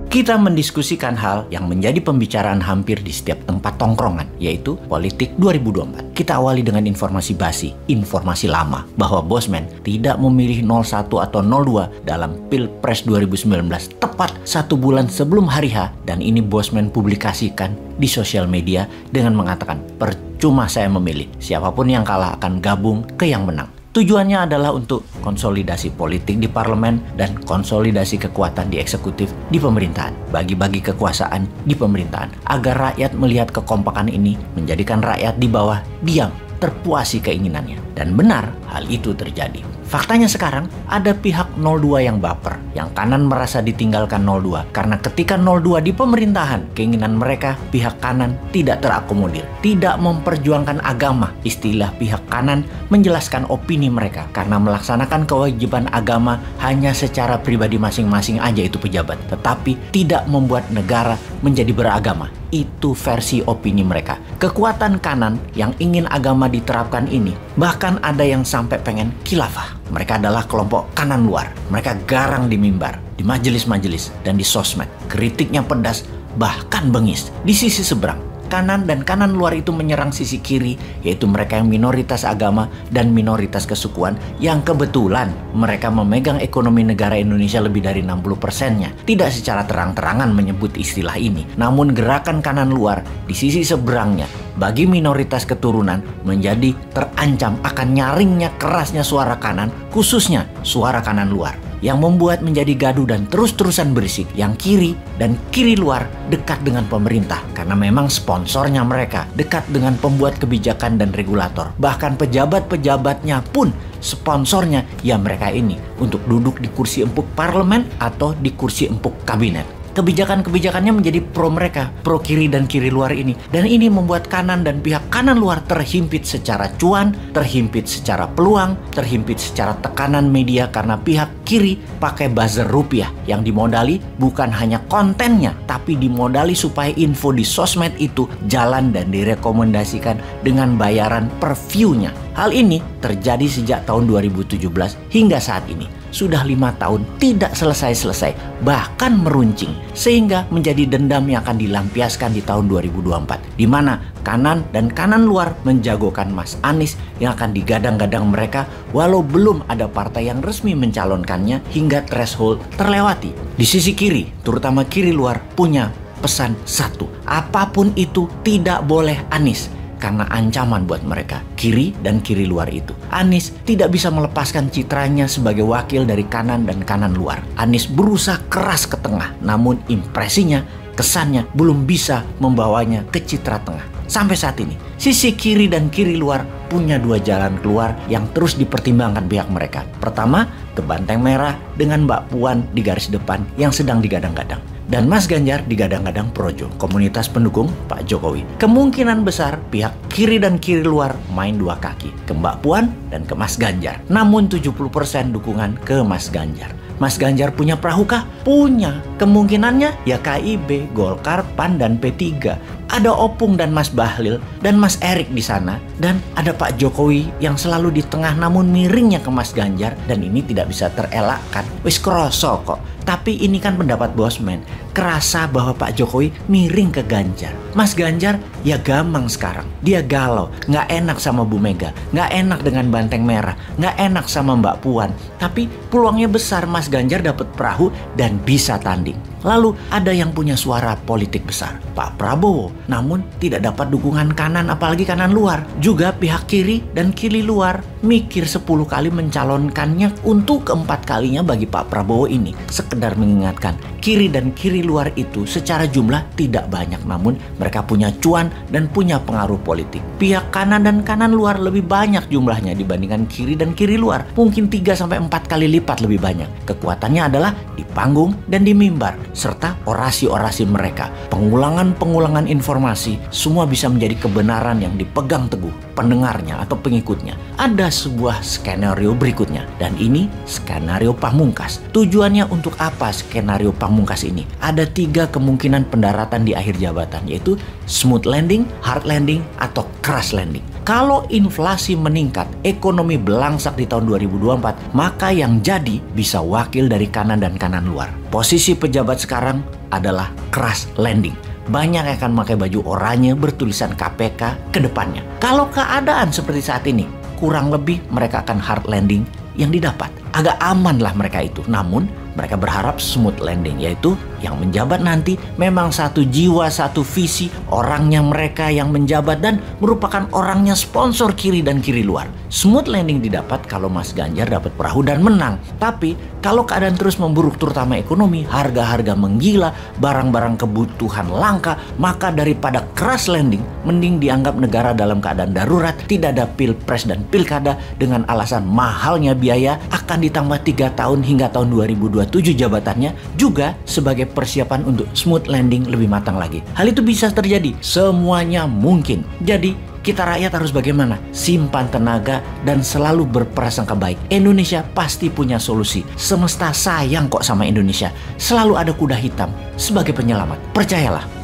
kita mendiskusikan hal yang menjadi pembicaraan hampir di setiap tempat tongkrongan, yaitu politik 2024. Kita awali dengan informasi basi, informasi lama, bahwa Bosman tidak memilih 01 atau 02 dalam Pilpres 2019 tepat 1 bulan sebelum hari H, dan ini Bosman publikasikan di sosial media dengan mengatakan, percuma saya memilih, siapapun yang kalah akan gabung ke yang menang. Tujuannya adalah untuk konsolidasi politik di parlemen dan konsolidasi kekuatan di eksekutif di pemerintahan. Bagi-bagi kekuasaan di pemerintahan agar rakyat melihat kekompakan ini menjadikan rakyat di bawah diam, terpuasi keinginannya. Dan benar hal itu terjadi. Faktanya sekarang ada pihak 02 yang baper, yang kanan merasa ditinggalkan 02 karena ketika 02 di pemerintahan, keinginan mereka pihak kanan tidak terakomodir, tidak memperjuangkan agama. Istilah pihak kanan menjelaskan opini mereka karena melaksanakan kewajiban agama hanya secara pribadi masing-masing aja itu pejabat, tetapi tidak membuat negara menjadi beragama. Itu versi opini mereka. Kekuatan kanan yang ingin agama diterapkan ini, bahkan ada yang sampai pengen khilafah. Mereka adalah kelompok kanan luar. Mereka garang di mimbar, di majelis-majelis, dan di sosmed. Kritiknya pedas, bahkan bengis. Di sisi seberang, kanan dan kanan luar itu menyerang sisi kiri, yaitu mereka yang minoritas agama dan minoritas kesukuan, yang kebetulan mereka memegang ekonomi negara Indonesia lebih dari 60%-nya. Tidak secara terang-terangan menyebut istilah ini, namun gerakan kanan luar di sisi seberangnya bagi minoritas keturunan menjadi terancam akan nyaringnya kerasnya suara kanan, khususnya suara kanan luar, yang membuat menjadi gaduh dan terus-terusan berisik. Yang kiri dan kiri luar dekat dengan pemerintah karena memang sponsornya mereka, dekat dengan pembuat kebijakan dan regulator. Bahkan pejabat-pejabatnya pun sponsornya ya mereka ini, untuk duduk di kursi empuk parlemen atau di kursi empuk kabinet. Kebijakan-kebijakannya menjadi pro mereka, pro kiri dan kiri luar ini. Dan ini membuat kanan dan pihak kanan luar terhimpit secara cuan, terhimpit secara peluang, terhimpit secara tekanan media karena pihak kiri pakai buzzer rupiah yang dimodali bukan hanya kontennya, tapi dimodali supaya info di sosmed itu jalan dan direkomendasikan dengan bayaran per view-nya. Hal ini terjadi sejak tahun 2017 hingga saat ini. Sudah 5 tahun tidak selesai-selesai, bahkan meruncing, sehingga menjadi dendam yang akan dilampiaskan di tahun 2024, di mana kanan dan kanan luar menjagokan Mas Anies yang akan digadang-gadang mereka walau belum ada partai yang resmi mencalonkannya hingga threshold terlewati. Di sisi kiri, terutama kiri luar, punya pesan satu, apapun itu tidak boleh Anies. Karena ancaman buat mereka, kiri dan kiri luar itu. Anies tidak bisa melepaskan citranya sebagai wakil dari kanan dan kanan luar. Anies berusaha keras ke tengah, namun impresinya, kesannya belum bisa membawanya ke citra tengah. Sampai saat ini, sisi kiri dan kiri luar punya 2 jalan keluar yang terus dipertimbangkan pihak mereka. Pertama, ke Banteng Merah dengan Mbak Puan di garis depan yang sedang digadang-gadang. Dan Mas Ganjar digadang-gadang Projo, komunitas pendukung Pak Jokowi. Kemungkinan besar pihak kiri dan kiri luar main 2 kaki, ke Mbak Puan dan ke Mas Ganjar. Namun 70% dukungan ke Mas Ganjar. Mas Ganjar punya perahu kah? Punya. Kemungkinannya ya KIB, Golkar, PAN, dan P3. Ada Opung dan Mas Bahlil dan Mas Erik di sana. Dan ada Pak Jokowi yang selalu di tengah namun miringnya ke Mas Ganjar. Dan ini tidak bisa terelakkan. Wis kroso kok. Tapi ini kan pendapat Bosman. Kerasa bahwa Pak Jokowi miring ke Ganjar. Mas Ganjar ya gamang sekarang. Dia galau. Nggak enak sama Bu Mega. Nggak enak dengan Banteng Merah. Nggak enak sama Mbak Puan. Tapi peluangnya besar Mas Ganjar dapat perahu dan bisa tanding. Lalu ada yang punya suara politik besar, Pak Prabowo. Namun tidak dapat dukungan kanan apalagi kanan luar. Juga pihak kiri dan kiri luar mikir 10 kali mencalonkannya untuk keempat kalinya bagi Pak Prabowo ini. Sekedar mengingatkan, kiri dan kiri luar itu secara jumlah tidak banyak, namun mereka punya cuan dan punya pengaruh politik. Pihak kanan dan kanan luar lebih banyak jumlahnya dibandingkan kiri dan kiri luar. Mungkin 3-4 kali lipat lebih banyak. Kekuatannya adalah di panggung dan di mimbar, serta orasi-orasi mereka. Pengulangan-pengulangan informasi semua bisa menjadi kebenaran yang dipegang teguh pendengarnya atau pengikutnya. Ada sebuah skenario berikutnya, dan ini skenario pamungkas. Tujuannya untuk apa skenario pamungkas ini? Ada 3 kemungkinan pendaratan di akhir jabatan, yaitu smooth landing, hard landing, atau crash landing. Kalau inflasi meningkat, ekonomi belangsak di tahun 2024, maka yang jadi bisa wakil dari kanan dan kanan luar. Posisi pejabat sekarang adalah crash landing. Banyak yang akan pakai baju oranye bertulisan KPK ke depannya. Kalau keadaan seperti saat ini, kurang lebih mereka akan hard landing yang didapat. Agak aman lah mereka itu. Namun mereka berharap smooth landing, yaitu yang menjabat nanti memang satu jiwa, satu visi, orangnya mereka yang menjabat dan merupakan orangnya sponsor kiri dan kiri luar. Smooth landing didapat kalau Mas Ganjar dapat perahu dan menang. Tapi kalau keadaan terus memburuk terutama ekonomi, harga-harga menggila, barang-barang kebutuhan langka, maka daripada crash landing, mending dianggap negara dalam keadaan darurat, tidak ada pilpres dan pilkada dengan alasan mahalnya biaya akan ditambah 3 tahun hingga tahun 2027 jabatannya, juga sebagai persiapan untuk smooth landing lebih matang lagi. Hal itu bisa terjadi, semuanya mungkin. Jadi kita rakyat harus bagaimana? Simpan tenaga dan selalu berprasangka baik. Indonesia pasti punya solusi. Semesta sayang kok sama Indonesia. Selalu ada kuda hitam sebagai penyelamat. Percayalah.